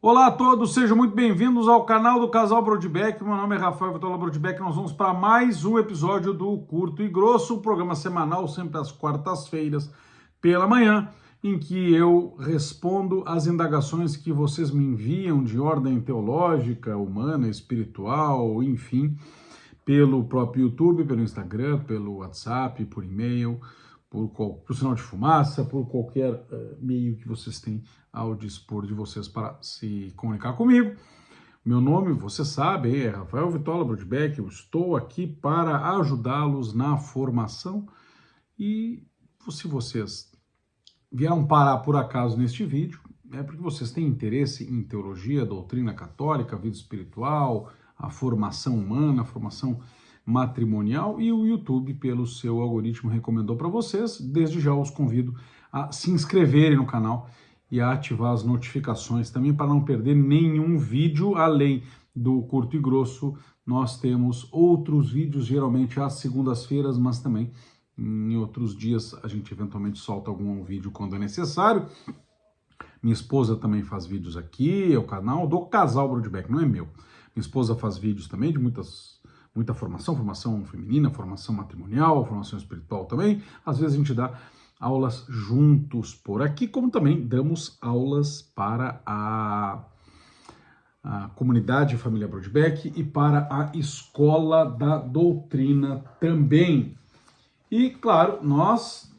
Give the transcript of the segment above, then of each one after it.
Olá a todos, sejam muito bem-vindos ao canal do Casal Brodbeck. Meu nome é Rafael Vitola Brodbeck. Nós vamos para mais um episódio do Curto e Grosso, um programa semanal, sempre às quartas-feiras pela manhã, em que eu respondo às indagações que vocês me enviam de ordem teológica, humana, espiritual, enfim, pelo próprio YouTube, pelo Instagram, pelo WhatsApp, por e-mail, por sinal de fumaça, por qualquer meio que vocês têm ao dispor de vocês para se comunicar comigo. Meu nome, você sabe, é Rafael Vitola Brodbeck. Eu estou aqui para ajudá-los na formação e se vocês vieram parar por acaso neste vídeo, é porque vocês têm interesse em teologia, doutrina católica, vida espiritual, a formação humana, a formação matrimonial, e o YouTube, pelo seu algoritmo, recomendou para vocês. Desde já os convido a se inscreverem no canal e a ativar as notificações também para não perder nenhum vídeo. Além do Curto e Grosso, nós temos outros vídeos, geralmente às segundas-feiras, mas também em outros dias a gente eventualmente solta algum vídeo quando é necessário. Minha esposa também faz vídeos aqui, é o canal do Casal Brodbeck, não é meu. Minha esposa faz vídeos também de muita formação feminina, formação matrimonial, formação espiritual também. Às vezes a gente dá aulas juntos por aqui, como também damos aulas para a comunidade Família Brodbeck e para a Escola da Doutrina também. E, claro, nós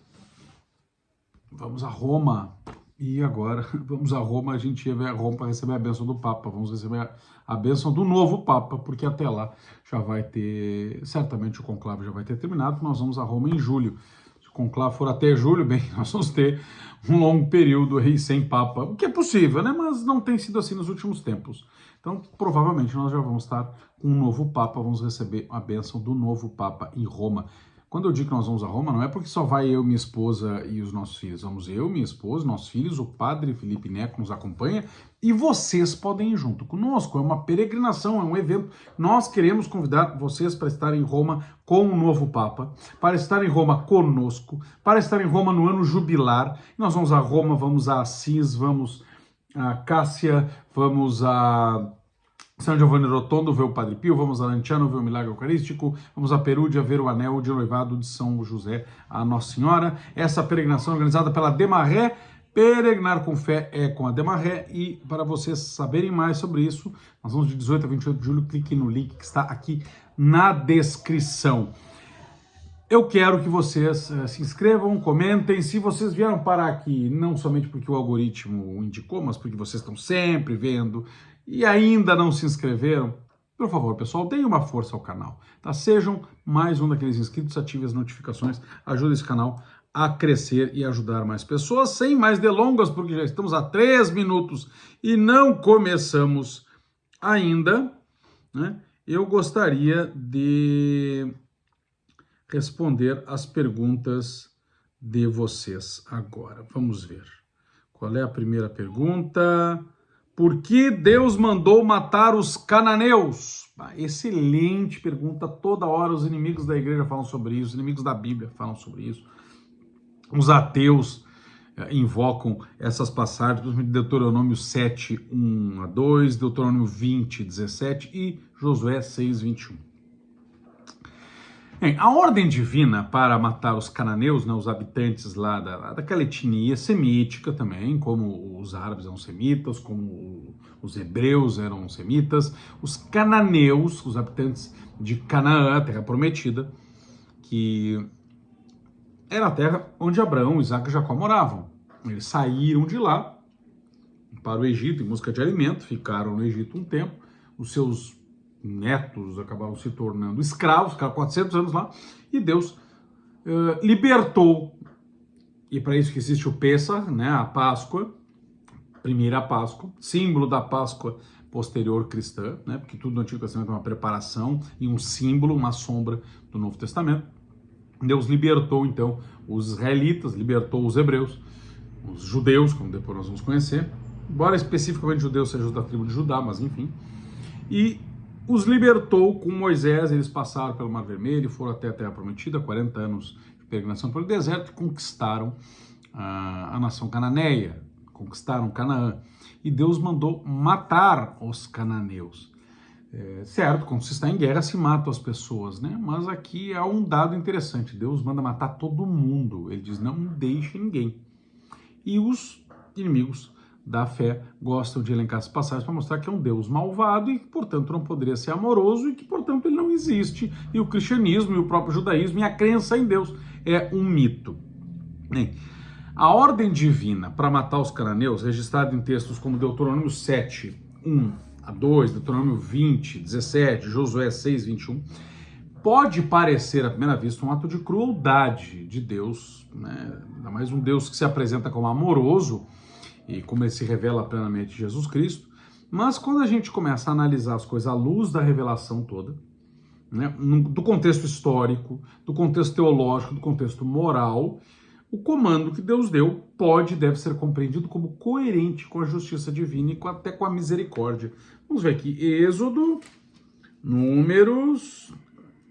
vamos a Roma. E agora, vamos a Roma, a gente vai a Roma para receber a bênção do Papa, vamos receber a bênção do novo Papa, porque até lá já vai ter, certamente o conclave já vai ter terminado, nós vamos a Roma em julho. Se o conclave for até julho, bem, nós vamos ter um longo período aí sem Papa, o que é possível, né? Mas não tem sido assim nos últimos tempos. Então, provavelmente, nós já vamos estar com um novo Papa, vamos receber a bênção do novo Papa em Roma. Quando eu digo que nós vamos a Roma, não é porque só vai eu, minha esposa e os nossos filhos. Vamos eu, minha esposa, nossos filhos, o padre Felipe Neco nos acompanha e vocês podem ir junto conosco. É uma peregrinação, é um evento. Nós queremos convidar vocês para estar em Roma com o novo Papa, para estar em Roma conosco, para estar em Roma no ano jubilar. Nós vamos a Roma, vamos a Assis, vamos a Cássia, vamos a São Giovanni Rotondo ver o Padre Pio, vamos a Lanciano ver o Milagre Eucarístico, vamos a Perúdia ver o anel de noivado de São José a Nossa Senhora. Essa peregrinação é organizada pela Demarré. Peregrinar com fé é com a Demarré. E para vocês saberem mais sobre isso, nós vamos de 18 a 28 de julho, clique no link que está aqui na descrição. Eu quero que vocês se inscrevam, comentem. Se vocês vieram parar aqui, não somente porque o algoritmo indicou, mas porque vocês estão sempre vendo e ainda não se inscreveram, por favor, pessoal, deem uma força ao canal, tá? Sejam mais um daqueles inscritos, ativem as notificações, ajude esse canal a crescer e ajudar mais pessoas. Sem mais delongas, porque já estamos a 3 minutos e não começamos ainda, né? Eu gostaria de responder as perguntas de vocês agora. Vamos ver. Qual é a primeira pergunta? Por que Deus mandou matar os cananeus? Excelente pergunta. Toda hora os inimigos da igreja falam sobre isso, os inimigos da Bíblia falam sobre isso. Os ateus invocam essas passagens, Deuteronômio 7, 1 a 2, Deuteronômio 20, 17 e Josué 6, 21. Bem, a ordem divina para matar os cananeus, né, os habitantes lá daquela etnia semítica também, como os árabes eram semitas, como os hebreus eram semitas, os cananeus, os habitantes de Canaã, a terra prometida, que era a terra onde Abraão, Isaac e Jacó moravam. Eles saíram de lá para o Egito em busca de alimento, ficaram no Egito um tempo, os seus netos acabaram se tornando escravos, ficaram 400 anos lá, e Deus libertou, e para isso que existe o Pêssar, né, a Páscoa, primeira Páscoa, símbolo da Páscoa posterior cristã, né, porque tudo no Antigo Testamento é uma preparação e um símbolo, uma sombra do Novo Testamento. Deus libertou, então, os israelitas, libertou os hebreus, os judeus, como depois nós vamos conhecer, embora especificamente judeus sejam da tribo de Judá, mas enfim, e os libertou com Moisés. Eles passaram pelo Mar Vermelho, foram até a Terra Prometida, 40 anos de peregrinação pelo deserto, e conquistaram a nação cananeia, conquistaram Canaã. e Deus mandou matar os cananeus. Certo, quando se está em guerra se matam as pessoas, né? Mas aqui há um dado interessante, Deus manda matar todo mundo, ele diz não deixe ninguém. E os inimigos da fé gostam de elencar as passagens para mostrar que é um Deus malvado e que, portanto, não poderia ser amoroso e que, portanto, ele não existe. E o cristianismo e o próprio judaísmo e a crença em Deus é um mito. Bem, a ordem divina para matar os cananeus, registrada em textos como Deuteronômio 7, 1 a 2, Deuteronômio 20, 17, Josué 6, 21, pode parecer à primeira vista um ato de crueldade de Deus, né? Ainda mais um Deus que se apresenta como amoroso e como ele se revela plenamente em Jesus Cristo, mas quando a gente começa a analisar as coisas à luz da revelação toda, né, do contexto histórico, do contexto teológico, do contexto moral, o comando que Deus deu pode e deve ser compreendido como coerente com a justiça divina e até com a misericórdia. Vamos ver aqui, Êxodo, Números,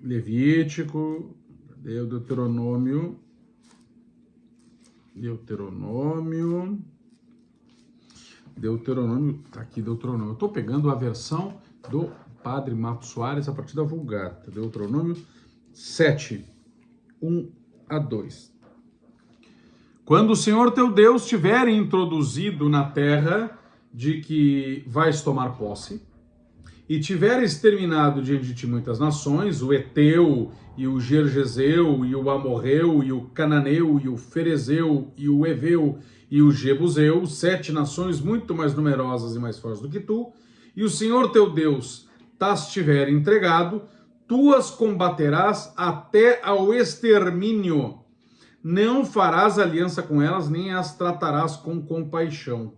Levítico, Deuteronômio, tá aqui Deuteronômio. Eu estou pegando a versão do Padre Mato Soares a partir da Vulgata. Deuteronômio 7, 1 a 2. Quando o Senhor teu Deus tiver introduzido na terra de que vais tomar posse, e tiver exterminado diante de ti muitas nações, o Eteu, e o Gergeseu, e o Amorreu, e o Cananeu, e o Ferezeu, e o Eveu, e o Jebuseu, 7 nações muito mais numerosas e mais fortes do que tu, e o Senhor teu Deus tas tiver entregado, tu as combaterás até ao extermínio. Não farás aliança com elas, nem as tratarás com compaixão.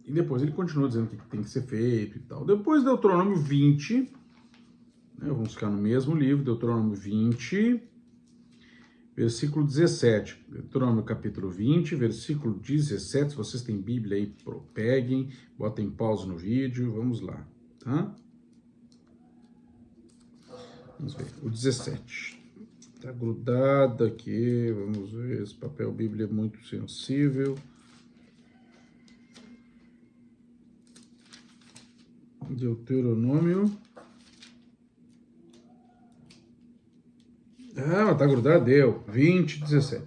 E depois ele continua dizendo o que tem que ser feito e tal. Depois Deuteronômio 20, né, vamos ficar no mesmo livro, Deuteronômio 20, versículo 17. Deuteronômio capítulo 20, versículo 17. Se vocês têm Bíblia aí, peguem, botem pausa no vídeo, vamos lá, tá? Vamos ver, o 17. Tá grudado aqui, vamos ver, esse papel Bíblia é muito sensível. Deuteronômio. Tá grudado, deu. 20, 17.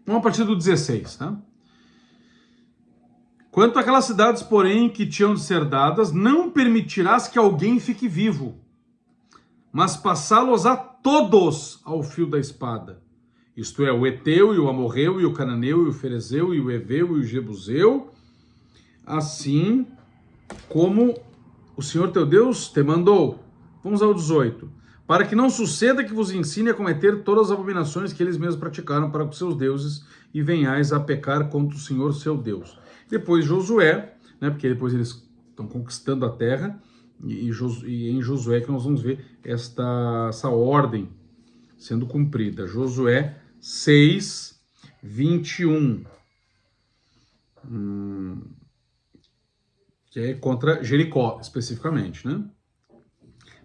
Vamos a partir do 16, tá? Quanto àquelas cidades, porém, que tinham de ser dadas, não permitirás que alguém fique vivo, mas passá-los a todos ao fio da espada. Isto é, o Eteu, e o Amorreu, e o Cananeu, e o Ferezeu, e o Eveu, e o Jebuseu, assim como o Senhor teu Deus te mandou. Vamos ao 18. Para que não suceda que vos ensine a cometer todas as abominações que eles mesmos praticaram para com seus deuses e venhais a pecar contra o Senhor seu Deus. Depois Josué, né, porque depois eles estão conquistando a terra, e em Josué que nós vamos ver essa ordem sendo cumprida. Josué 6, 21. Que é contra Jericó, especificamente, né?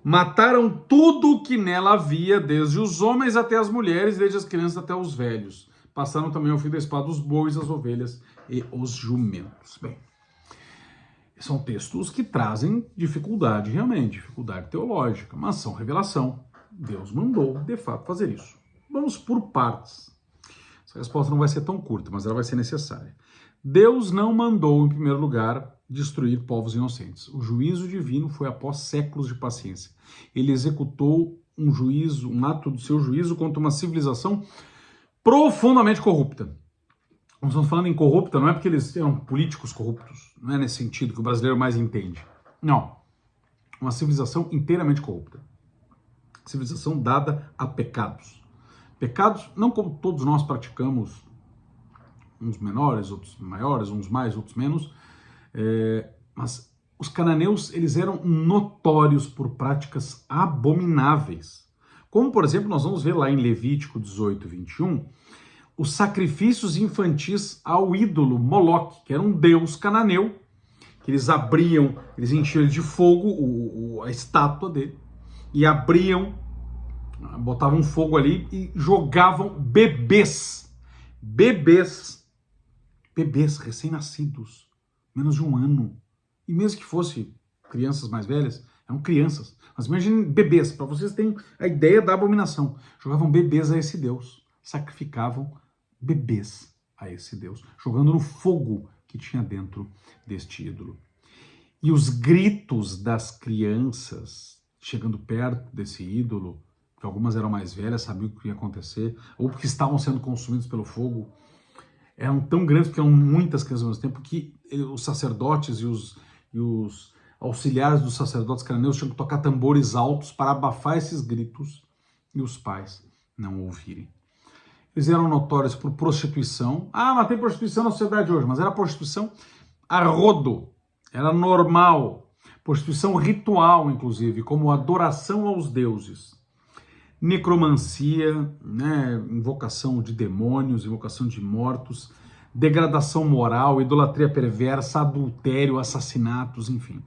Mataram tudo que nela havia, desde os homens até as mulheres, desde as crianças até os velhos. Passaram também ao fio da espada os bois, as ovelhas e os jumentos. Bem, são textos que trazem dificuldade, realmente, dificuldade teológica, mas são revelação. Deus mandou, de fato, fazer isso. Vamos por partes. Essa resposta não vai ser tão curta, mas ela vai ser necessária. Deus não mandou, em primeiro lugar, destruir povos inocentes. O juízo divino foi após séculos de paciência. Ele executou um ato do seu juízo contra uma civilização profundamente corrupta. Nós estamos falando em corrupta, não é porque eles eram políticos corruptos, não é nesse sentido que o brasileiro mais entende. Não. Uma civilização inteiramente corrupta. Civilização dada a pecados. Pecados, não como todos nós praticamos, uns menores, outros maiores, uns mais, outros menos, mas os cananeus, eles eram notórios por práticas abomináveis. Como, por exemplo, nós vamos ver lá em Levítico 18, 21, os sacrifícios infantis ao ídolo Moloque, que era um deus cananeu, que eles abriam, eles enchiam de fogo a estátua dele, e abriam, botavam fogo ali e jogavam bebês bebês recém-nascidos, menos de 1 ano. E mesmo que fosse crianças mais velhas, eram crianças. Mas imagine bebês, para vocês terem a ideia da abominação. Jogavam bebês a esse Deus, sacrificavam bebês a esse Deus, jogando no fogo que tinha dentro deste ídolo. E os gritos das crianças chegando perto desse ídolo, que algumas eram mais velhas, sabiam o que ia acontecer, ou porque estavam sendo consumidos pelo fogo, eram tão grandes, porque eram muitas crianças ao mesmo tempo, que os sacerdotes e os auxiliares dos sacerdotes cananeus tinham que tocar tambores altos para abafar esses gritos e os pais não ouvirem. Eles eram notórios por prostituição. Ah, mas tem prostituição na sociedade hoje, mas era prostituição a rodo, era normal. Prostituição ritual, inclusive, como adoração aos deuses. Necromancia, né, invocação de demônios, invocação de mortos, degradação moral, idolatria perversa, adultério, assassinatos, enfim.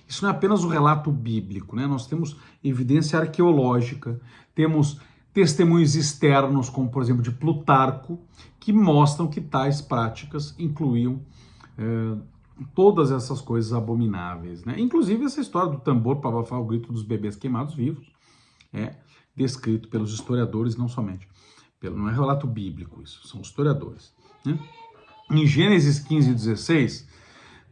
Isso não é apenas o relato bíblico, né? Nós temos evidência arqueológica, temos testemunhos externos, como por exemplo de Plutarco, que mostram que tais práticas incluíam todas essas coisas abomináveis, né? Inclusive essa história do tambor para abafar o grito dos bebês queimados vivos é descrito pelos historiadores, não somente. Não é relato bíblico isso, são historiadores, né? Em Gênesis 15:16,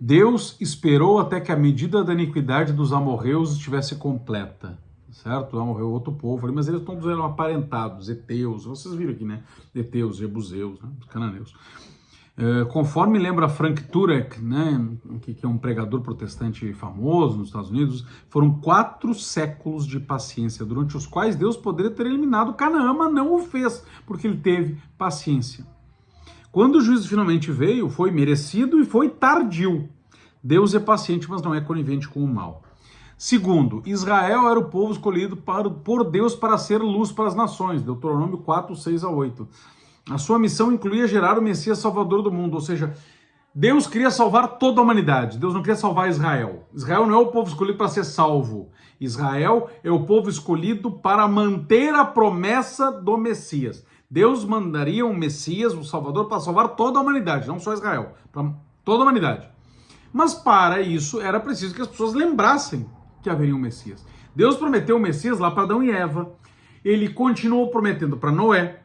Deus esperou até que a medida da iniquidade dos amorreus estivesse completa, certo? Amorreu outro povo, mas eles todos eram aparentados, heteus, vocês viram aqui, né? Heteus, jebuseus, né? Os cananeus. Conforme lembra Frank Turek, né, que é um pregador protestante famoso nos Estados Unidos, foram 4 séculos de paciência, durante os quais Deus poderia ter eliminado Canaã, mas não o fez, porque ele teve paciência. Quando o juízo finalmente veio, foi merecido e foi tardio. Deus é paciente, mas não é conivente com o mal. Segundo, Israel era o povo escolhido por Deus para ser luz para as nações, Deuteronômio 4, 6-8. A sua missão incluía gerar o Messias Salvador do mundo, ou seja, Deus queria salvar toda a humanidade, Deus não queria salvar Israel. Israel não é o povo escolhido para ser salvo, Israel é o povo escolhido para manter a promessa do Messias. Deus mandaria um Messias, um Salvador, para salvar toda a humanidade, não só Israel, para toda a humanidade. Mas para isso era preciso que as pessoas lembrassem que haveria um Messias. Deus prometeu o Messias lá para Adão e Eva, ele continuou prometendo para Noé,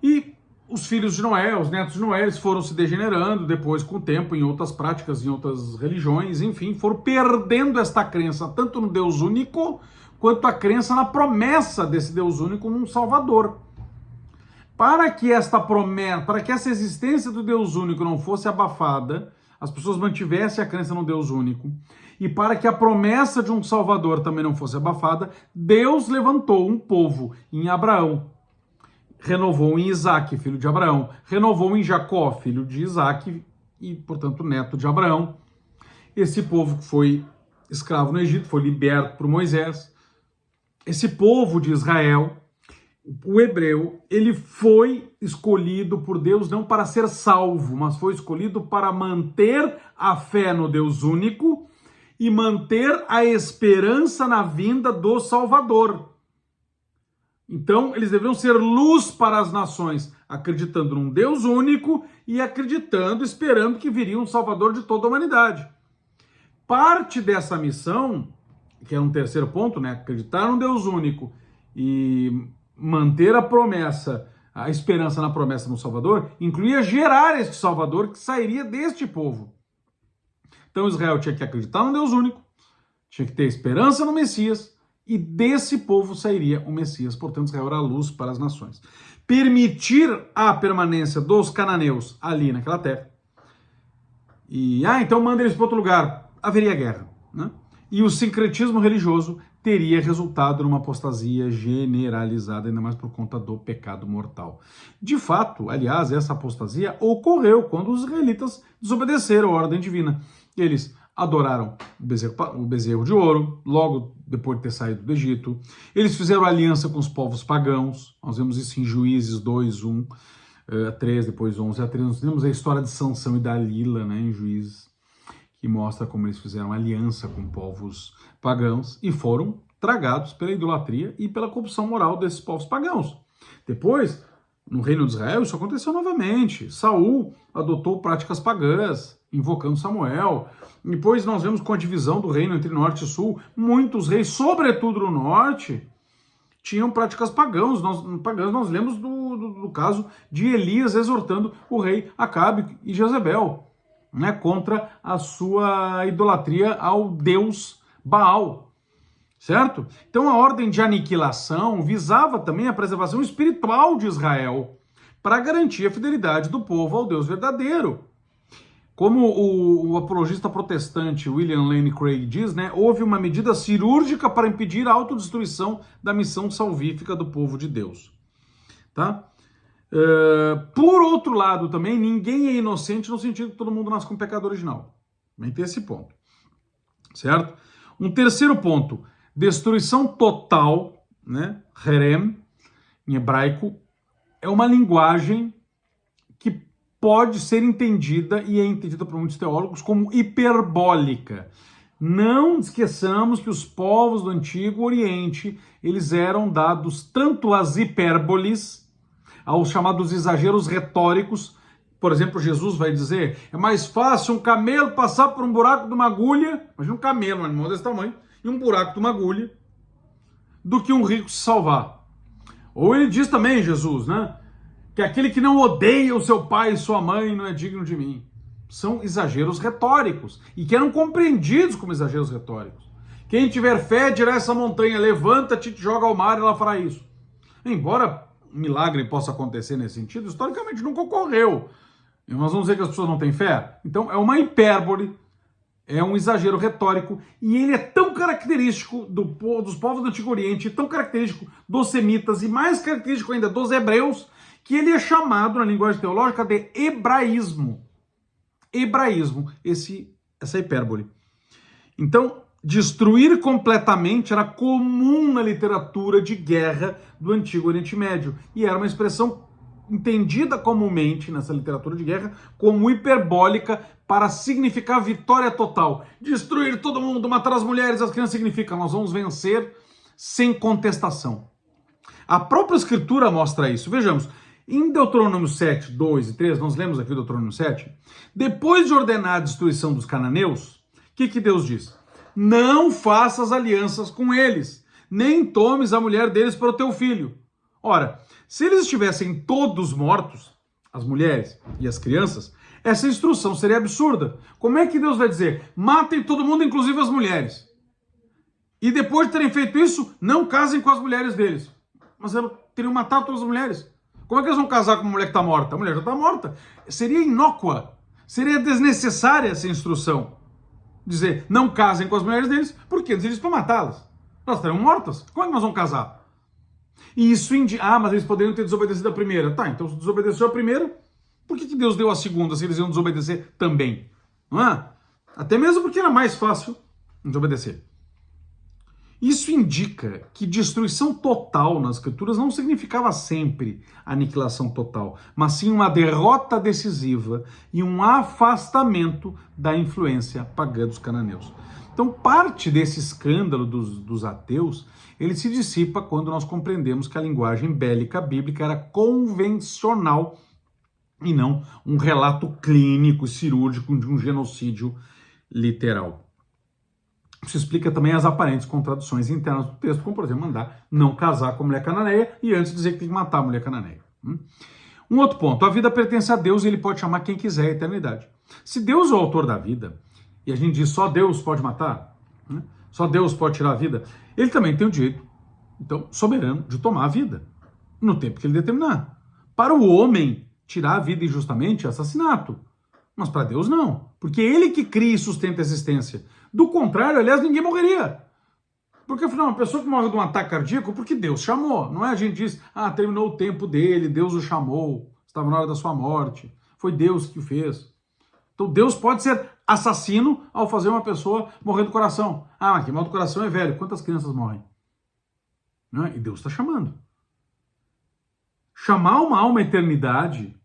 e os filhos de Noé, os netos de Noé, eles foram se degenerando depois com o tempo em outras práticas, em outras religiões, enfim, foram perdendo esta crença tanto no Deus único, quanto a crença na promessa desse Deus único num Salvador. Para que esta promessa, para que essa existência do Deus único não fosse abafada, as pessoas mantivessem a crença no Deus único, e para que a promessa de um Salvador também não fosse abafada, Deus levantou um povo em Abraão, renovou em Isaac, filho de Abraão, renovou em Jacó, filho de Isaac e, portanto, neto de Abraão. Esse povo que foi escravo no Egito, foi liberto por Moisés. Esse povo de Israel, o hebreu, ele foi escolhido por Deus não para ser salvo, mas foi escolhido para manter a fé no Deus único e manter a esperança na vinda do Salvador. Então, eles deveriam ser luz para as nações, acreditando num Deus único e acreditando, esperando que viria um Salvador de toda a humanidade. Parte dessa missão, que é um terceiro ponto, né? Acreditar num Deus único e manter a promessa, a esperança na promessa no Salvador, incluía gerar este Salvador que sairia deste povo. Então, Israel tinha que acreditar num Deus único, tinha que ter esperança no Messias, e desse povo sairia o Messias. Portanto, Israel era a luz para as nações. Permitir a permanência dos cananeus ali naquela terra. E, então manda eles para outro lugar. Haveria guerra, né? E o sincretismo religioso teria resultado numa apostasia generalizada, ainda mais por conta do pecado mortal. De fato, aliás, essa apostasia ocorreu quando os israelitas desobedeceram a ordem divina. Eles adoraram o bezerro de ouro, logo depois de ter saído do Egito. Eles fizeram aliança com os povos pagãos. Nós vemos isso em Juízes 2, 1, 3, depois 11 a 3. Nós temos a história de Sansão e Dalila, né, em Juízes, que mostra como eles fizeram aliança com povos pagãos e foram tragados pela idolatria e pela corrupção moral desses povos pagãos. Depois, no reino de Israel, isso aconteceu novamente. Saul adotou práticas pagãs, invocando Samuel. Depois nós vemos com a divisão do reino entre norte e sul, muitos reis, sobretudo no norte, tinham práticas pagãs. Nós lemos do caso de Elias exortando o rei Acabe e Jezebel, né, contra a sua idolatria ao deus Baal, certo? Então a ordem de aniquilação visava também a preservação espiritual de Israel para garantir a fidelidade do povo ao Deus verdadeiro. Como o apologista protestante William Lane Craig diz, né, houve uma medida cirúrgica para impedir a autodestruição da missão salvífica do povo de Deus. Tá? Por outro lado também, ninguém é inocente no sentido que todo mundo nasce com pecado original. Também tem esse ponto. Certo? Um terceiro ponto, destruição total, né, herem, em hebraico, é uma linguagem que pode ser entendida, e é entendida por muitos teólogos, como hiperbólica. Não esqueçamos que os povos do Antigo Oriente, eles eram dados tanto às hipérboles, aos chamados exageros retóricos. Por exemplo, Jesus vai dizer, é mais fácil um camelo passar por um buraco de uma agulha, imagina um camelo, um animal desse tamanho, e um buraco de uma agulha, do que um rico se salvar. Ou ele diz também, Jesus, né, que aquele que não odeia o seu pai e sua mãe não é digno de mim. São exageros retóricos, e que eram compreendidos como exageros retóricos. Quem tiver fé dirá essa montanha, levanta-te e te joga ao mar, e ela fará isso. Embora um milagre possa acontecer nesse sentido, historicamente nunca ocorreu. E nós vamos dizer que as pessoas não têm fé? Então é uma hipérbole, é um exagero retórico, e ele é tão característico dos povos do Antigo Oriente, tão característico dos semitas, e mais característico ainda dos hebreus, que ele é chamado, na linguagem teológica, de hebraísmo. Hebraísmo, essa hipérbole. Então, destruir completamente era comum na literatura de guerra do Antigo Oriente Médio, e era uma expressão entendida comumente nessa literatura de guerra como hiperbólica para significar vitória total. Destruir todo mundo, matar as mulheres, as crianças, significa nós vamos vencer sem contestação. A própria Escritura mostra isso. Vejamos, em Deuteronômio 7, 2 e 3, nós lemos aqui o Deuteronômio 7, depois de ordenar a destruição dos cananeus, o que Deus diz? Não faças alianças com eles, nem tomes a mulher deles para o teu filho. Ora, se eles estivessem todos mortos, as mulheres e as crianças, essa instrução seria absurda. Como é que Deus vai dizer? Matem todo mundo, inclusive as mulheres. E depois de terem feito isso, não casem com as mulheres deles. Mas eles teriam matado todas as mulheres. Como é que eles vão casar com uma mulher que está morta? A mulher já está morta. Seria inócua, seria desnecessária essa instrução. Dizer, não casem com as mulheres deles, porque eles dizem para matá-las. Elas estariam mortas. Como é que nós vamos casar? E isso indica, mas eles poderiam ter desobedecido a primeira. Tá, então se desobedeceu a primeira, por que Deus deu a segunda, se eles iam desobedecer também? Não é? Até mesmo porque era mais fácil desobedecer. Isso indica que destruição total nas Escrituras não significava sempre aniquilação total, mas sim uma derrota decisiva e um afastamento da influência pagã dos cananeus. Então, parte desse escândalo dos ateus, ele se dissipa quando nós compreendemos que a linguagem bélica bíblica era convencional e não um relato clínico e cirúrgico de um genocídio literal. Isso explica também as aparentes contradições internas do texto, como, por exemplo, mandar não casar com a mulher cananeia e antes dizer que tem que matar a mulher cananeia. Um outro ponto, a vida pertence a Deus e ele pode chamar quem quiser a eternidade. Se Deus é o autor da vida, e a gente diz só Deus pode matar, né? Só Deus pode tirar a vida, ele também tem o direito, então, soberano, de tomar a vida, no tempo que ele determinar. Para o homem, tirar a vida injustamente é assassinato, mas para Deus não, porque é ele que cria e sustenta a existência. Do contrário, aliás, ninguém morreria. Porque, afinal, uma pessoa que morre de um ataque cardíaco, porque Deus chamou, não é? A gente diz, terminou o tempo dele, Deus o chamou, estava na hora da sua morte, foi Deus que o fez. Então Deus pode ser assassino ao fazer uma pessoa morrer do coração. Mas quem morre do coração é velho. Quantas crianças morrem? Não é? E Deus está chamando. Chamar uma alma à eternidade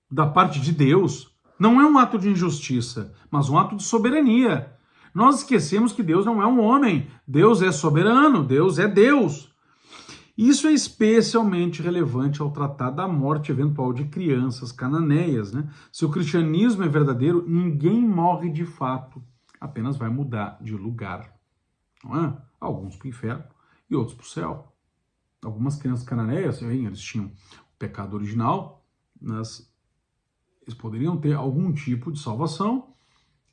da parte de Deus não é um ato de injustiça, mas um ato de soberania. Nós esquecemos que Deus não é um homem. Deus é soberano, Deus é Deus. Isso é especialmente relevante ao tratar da morte eventual de crianças cananeias, né? Se o cristianismo é verdadeiro, ninguém morre de fato, apenas vai mudar de lugar, não é? Alguns para o inferno e outros para o céu. Algumas crianças cananeias, eles tinham o pecado original, mas eles poderiam ter algum tipo de salvação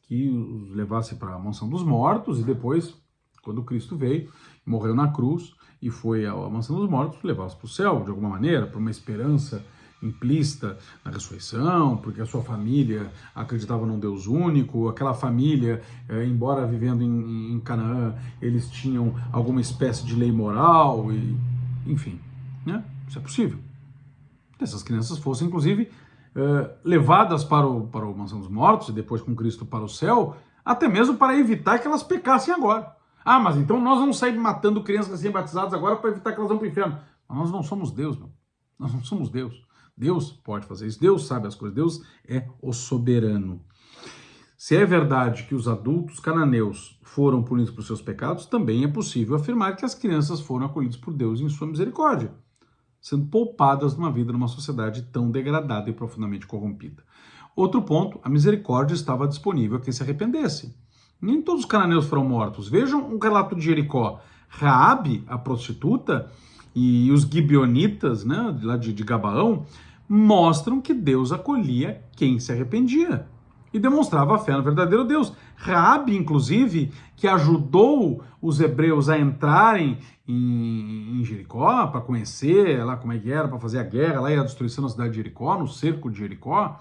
que os levasse para a mansão dos mortos e depois, quando Cristo veio, morreu na cruz e foi à mansão dos mortos, levasse para o céu de alguma maneira, por uma esperança implícita na ressurreição, porque a sua família acreditava num Deus único, aquela família, embora vivendo em Canaã, eles tinham alguma espécie de lei moral, e, enfim, né? Isso é possível. Que essas crianças fossem, inclusive, levadas para o mansão dos mortos e depois com Cristo para o céu, até mesmo para evitar que elas pecassem agora. Ah, mas então nós vamos sair matando crianças recém-batizadas agora para evitar que elas vão para o inferno. Mas nós não somos Deus, meu. Nós não somos Deus. Deus pode fazer isso. Deus sabe as coisas. Deus é o soberano. Se é verdade que os adultos cananeus foram punidos por seus pecados, também é possível afirmar que as crianças foram acolhidas por Deus em sua misericórdia, sendo poupadas de uma vida numa sociedade tão degradada e profundamente corrompida. Outro ponto, a misericórdia estava disponível a quem se arrependesse. Nem todos os cananeus foram mortos. Vejam o relato de Jericó. Raabe, a prostituta, e os gibeonitas, né, lá de Gabaão, mostram que Deus acolhia quem se arrependia e demonstrava a fé no verdadeiro Deus. Raabe, inclusive, que ajudou os hebreus a entrarem em Jericó, para conhecer lá como é que era, para fazer a guerra lá e a destruição da cidade de Jericó, no cerco de Jericó.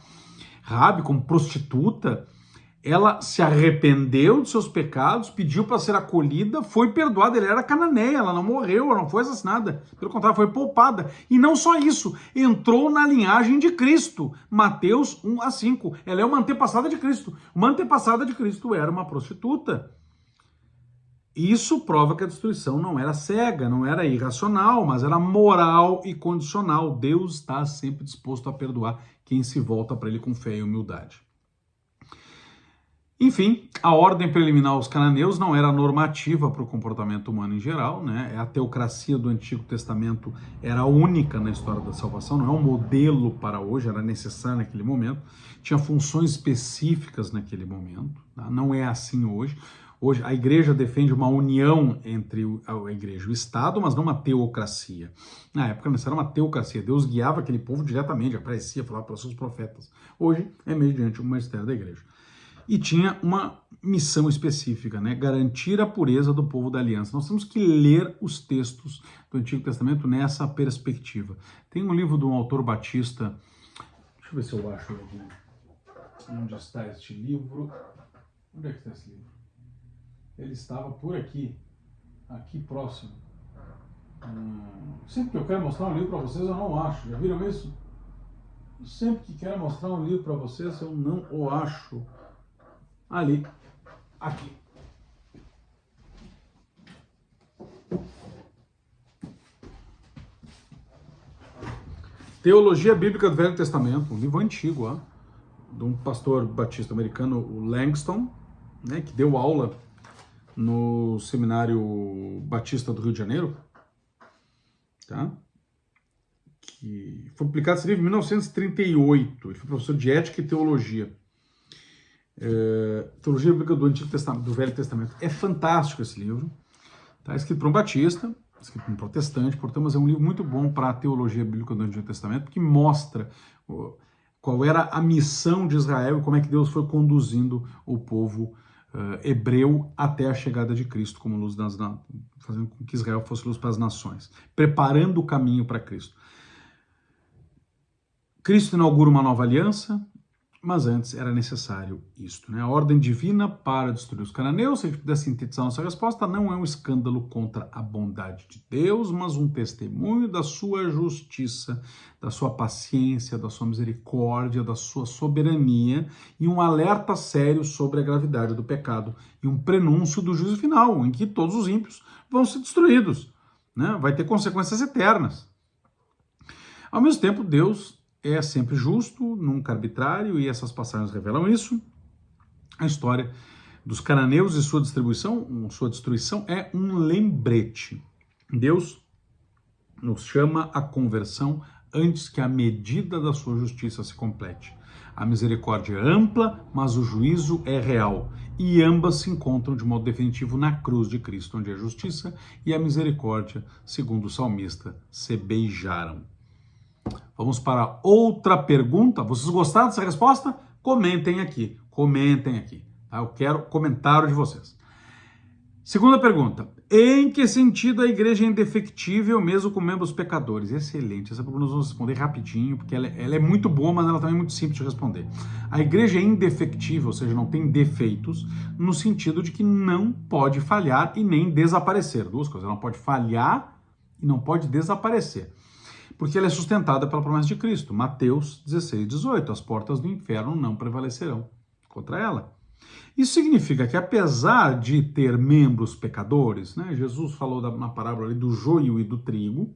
Raabe, como prostituta, ela se arrependeu de seus pecados, pediu para ser acolhida, foi perdoada. Ela era cananeia, ela não morreu, ela não foi assassinada. Pelo contrário, foi poupada. E não só isso, entrou na linhagem de Cristo. Mateus 1-5. Ela é uma antepassada de Cristo. Uma antepassada de Cristo era uma prostituta. Isso prova que a destruição não era cega, não era irracional, mas era moral e condicional. Deus está sempre disposto a perdoar quem se volta para ele com fé e humildade. Enfim, a ordem preliminar aos cananeus não era normativa para o comportamento humano em geral, né? A teocracia do Antigo Testamento era única na história da salvação, não é um modelo para hoje, era necessário naquele momento, tinha funções específicas naquele momento, tá? Não é assim hoje. Hoje a igreja defende uma união entre a igreja e o Estado, mas não uma teocracia. Na época não era uma teocracia, Deus guiava aquele povo diretamente, aparecia, falava para os seus profetas. Hoje é mediante o ministério da igreja. E tinha uma missão específica, né? Garantir a pureza do povo da aliança. Nós temos que ler os textos do Antigo Testamento nessa perspectiva. Tem um livro de um autor batista, deixa eu ver se eu acho aqui. Onde está este livro? Onde é que está esse livro? Ele estava por aqui, aqui próximo. Sempre que eu quero mostrar um livro para vocês, eu não acho. Já viram isso? Sempre que quero mostrar um livro para vocês, eu não o acho. Ali, aqui. Teologia Bíblica do Velho Testamento, um livro antigo, ó, de um pastor batista americano, o Langston, né, que deu aula no Seminário Batista do Rio de Janeiro, tá? Que foi publicado esse livro em 1938, ele foi professor de Ética e Teologia. Teologia Bíblica do Antigo Testamento, do Velho Testamento. É fantástico esse livro, tá? Escrito por um batista, escrito por um protestante, portanto, mas é um livro muito bom para a teologia bíblica do Antigo Testamento, porque mostra qual era a missão de Israel e como é que Deus foi conduzindo o povo hebreu até a chegada de Cristo como luz fazendo com que Israel fosse luz para as nações, preparando o caminho para Cristo. Cristo inaugura uma nova aliança, mas antes era necessário isto, né? A ordem divina para destruir os cananeus, se a gente puder sintetizar nossa resposta, não é um escândalo contra a bondade de Deus, mas um testemunho da sua justiça, da sua paciência, da sua misericórdia, da sua soberania e um alerta sério sobre a gravidade do pecado e um prenúncio do juízo final, em que todos os ímpios vão ser destruídos, né? Vai ter consequências eternas. Ao mesmo tempo, Deus é sempre justo, nunca arbitrário, e essas passagens revelam isso. A história dos cananeus e sua destruição é um lembrete. Deus nos chama à conversão antes que a medida da sua justiça se complete. A misericórdia é ampla, mas o juízo é real. E ambas se encontram de modo definitivo na cruz de Cristo, onde a justiça e a misericórdia, segundo o salmista, se beijaram. Vamos para outra pergunta. Vocês gostaram dessa resposta? Comentem aqui. Tá? Eu quero comentário de vocês. Segunda pergunta. Em que sentido a igreja é indefectível mesmo com membros pecadores? Excelente. Essa pergunta nós vamos responder rapidinho, porque ela é muito boa, mas ela também é muito simples de responder. A igreja é indefectível, ou seja, não tem defeitos, no sentido de que não pode falhar e nem desaparecer. Duas coisas. Ela não pode falhar e não pode desaparecer. Porque ela é sustentada pela promessa de Cristo. Mateus 16, 18. As portas do inferno não prevalecerão contra ela. Isso significa que, apesar de ter membros pecadores, né, Jesus falou na parábola ali do joio e do trigo,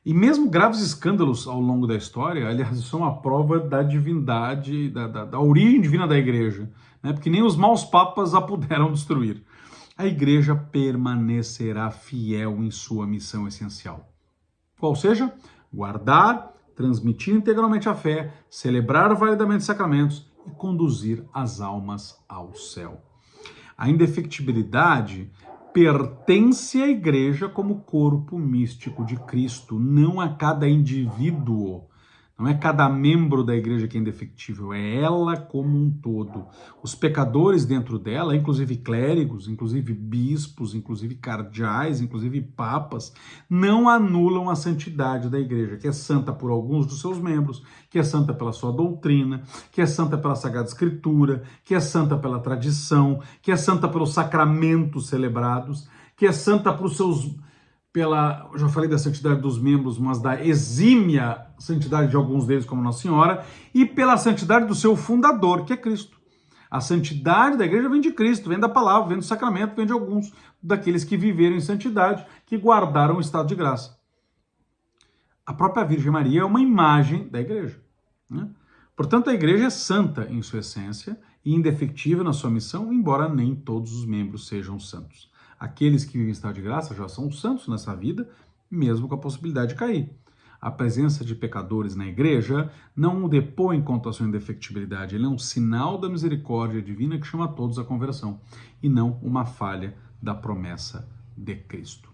e mesmo graves escândalos ao longo da história, aliás, são a prova da divindade, da origem divina da igreja, né, porque nem os maus papas a puderam destruir. A igreja permanecerá fiel em sua missão essencial. Qual seja? Guardar, transmitir integralmente a fé, celebrar validamente os sacramentos, e conduzir as almas ao céu. A indefectibilidade pertence à igreja como corpo místico de Cristo, não a cada indivíduo. Não é cada membro da igreja que é indefectível, é ela como um todo. Os pecadores dentro dela, inclusive clérigos, inclusive bispos, inclusive cardeais, inclusive papas, não anulam a santidade da igreja, que é santa por alguns dos seus membros, que é santa pela sua doutrina, que é santa pela Sagrada Escritura, que é santa pela tradição, que é santa pelos sacramentos celebrados, que é santa por seus... eu já falei da santidade dos membros, mas da exímia santidade de alguns deles, como Nossa Senhora, e pela santidade do seu fundador, que é Cristo. A santidade da igreja vem de Cristo, vem da palavra, vem do sacramento, vem de alguns daqueles que viveram em santidade, que guardaram o estado de graça. A própria Virgem Maria é uma imagem da igreja, né? Portanto, a igreja é santa em sua essência e indefectível na sua missão, embora nem todos os membros sejam santos. Aqueles que vivem em estado de graça já são santos nessa vida, mesmo com a possibilidade de cair. A presença de pecadores na igreja não o depõe contra a sua indefectibilidade, ele é um sinal da misericórdia divina que chama todos à conversão, e não uma falha da promessa de Cristo.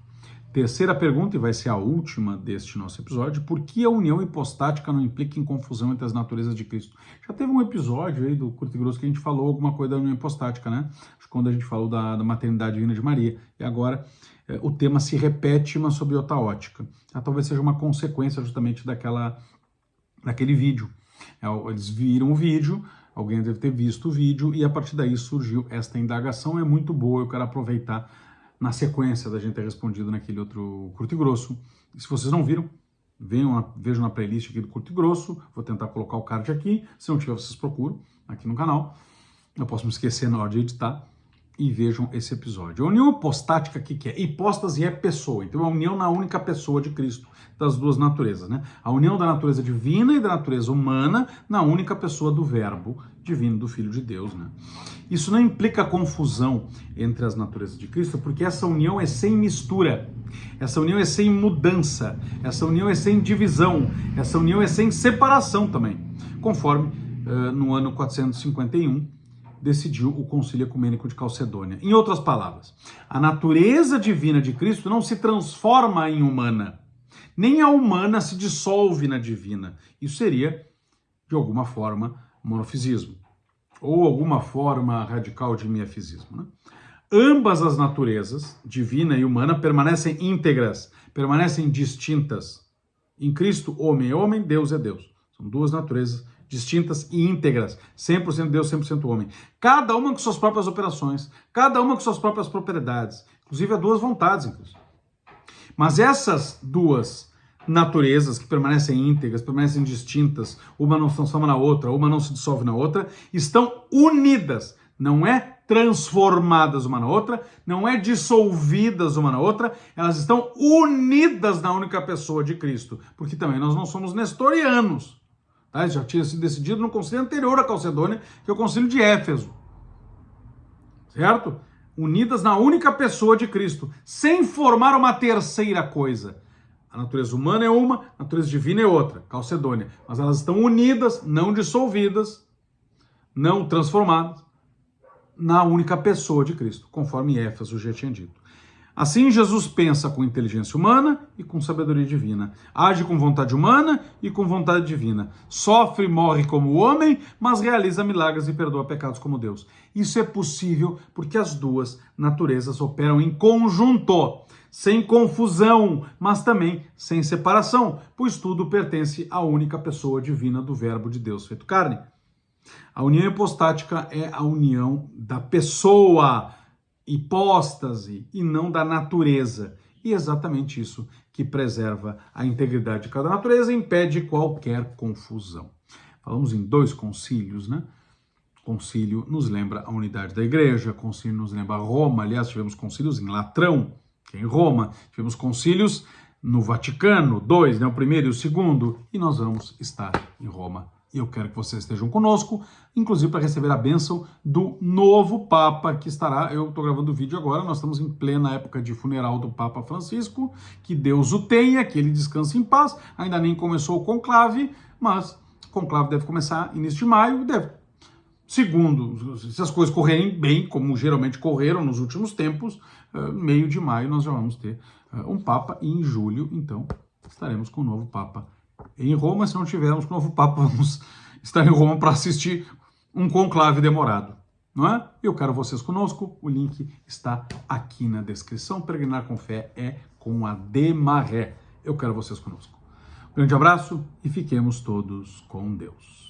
Terceira pergunta, e vai ser a última deste nosso episódio: por que a união hipostática não implica em confusão entre as naturezas de Cristo? Já teve um episódio aí do Curto e Grosso que a gente falou alguma coisa da união hipostática, né? Quando a gente falou da maternidade divina de Maria. E agora o tema se repete, mas sob outra ótica. Talvez seja uma consequência justamente daquele vídeo. Eles viram o vídeo, alguém deve ter visto o vídeo, e a partir daí surgiu esta indagação. É muito boa, eu quero aproveitar na sequência da gente ter respondido naquele outro Curto e Grosso. E se vocês não viram, vejam na playlist aqui do Curto e Grosso, vou tentar colocar o card aqui, se não tiver vocês procuram aqui no canal. Eu posso me esquecer na hora de editar. E vejam esse episódio. A união hipostática, o que é? Hipóstase é pessoa, então a união na única pessoa de Cristo, das duas naturezas, né? A união da natureza divina e da natureza humana na única pessoa do verbo divino, do Filho de Deus, né? Isso não implica confusão entre as naturezas de Cristo, porque essa união é sem mistura, essa união é sem mudança, essa união é sem divisão, essa união é sem separação também, conforme no ano 451, decidiu o Concílio Ecumênico de Calcedônia. Em outras palavras, a natureza divina de Cristo não se transforma em humana, nem a humana se dissolve na divina. Isso seria, de alguma forma, monofisismo, ou alguma forma radical de miafisismo, né? Ambas as naturezas, divina e humana, permanecem íntegras, permanecem distintas. Em Cristo, homem é homem, Deus é Deus. São duas naturezas distintas e íntegras, 100% Deus, 100% homem. Cada uma com suas próprias operações, cada uma com suas próprias propriedades, inclusive há duas vontades, inclusive. Mas essas duas naturezas que permanecem íntegras, permanecem distintas, uma não se transforma na outra, uma não se dissolve na outra, estão unidas, não é transformadas uma na outra, não é dissolvidas uma na outra, elas estão unidas na única pessoa de Cristo, porque também nós não somos nestorianos. Já tinha sido decidido no concílio anterior à Calcedônia, que é o concílio de Éfeso. Certo? Unidas na única pessoa de Cristo, sem formar uma terceira coisa. A natureza humana é uma, a natureza divina é outra, Calcedônia. Mas elas estão unidas, não dissolvidas, não transformadas, na única pessoa de Cristo, conforme Éfeso já tinha dito. Assim, Jesus pensa com inteligência humana e com sabedoria divina. Age com vontade humana e com vontade divina. Sofre e morre como homem, mas realiza milagres e perdoa pecados como Deus. Isso é possível porque as duas naturezas operam em conjunto, sem confusão, mas também sem separação, pois tudo pertence à única pessoa divina do Verbo de Deus feito carne. A união hipostática é a união da pessoa, hipóstase, e não da natureza. E é exatamente isso que preserva a integridade de cada natureza e impede qualquer confusão. Falamos em 2 concílios, né? Concílio nos lembra a unidade da igreja, concílio nos lembra Roma. Aliás, tivemos concílios em Latrão, que é em Roma. Tivemos concílios no Vaticano, 2, né? O primeiro e o segundo. E nós vamos estar em Roma. E eu quero que vocês estejam conosco, inclusive para receber a bênção do novo Papa que estará. Eu estou gravando o vídeo agora, nós estamos em plena época de funeral do Papa Francisco. Que Deus o tenha, que ele descanse em paz. Ainda nem começou o conclave, mas o conclave deve começar início de maio. Segundo, se as coisas correrem bem, como geralmente correram nos últimos tempos, meio de maio nós já vamos ter um Papa. E em julho, então, estaremos com o novo Papa em Roma. Se não tivermos com o novo Papa, vamos estar em Roma para assistir um conclave demorado, não é? Eu quero vocês conosco, o link está aqui na descrição. Peregrinar com fé é com a D Maré. Eu quero vocês conosco. Um grande abraço e fiquemos todos com Deus.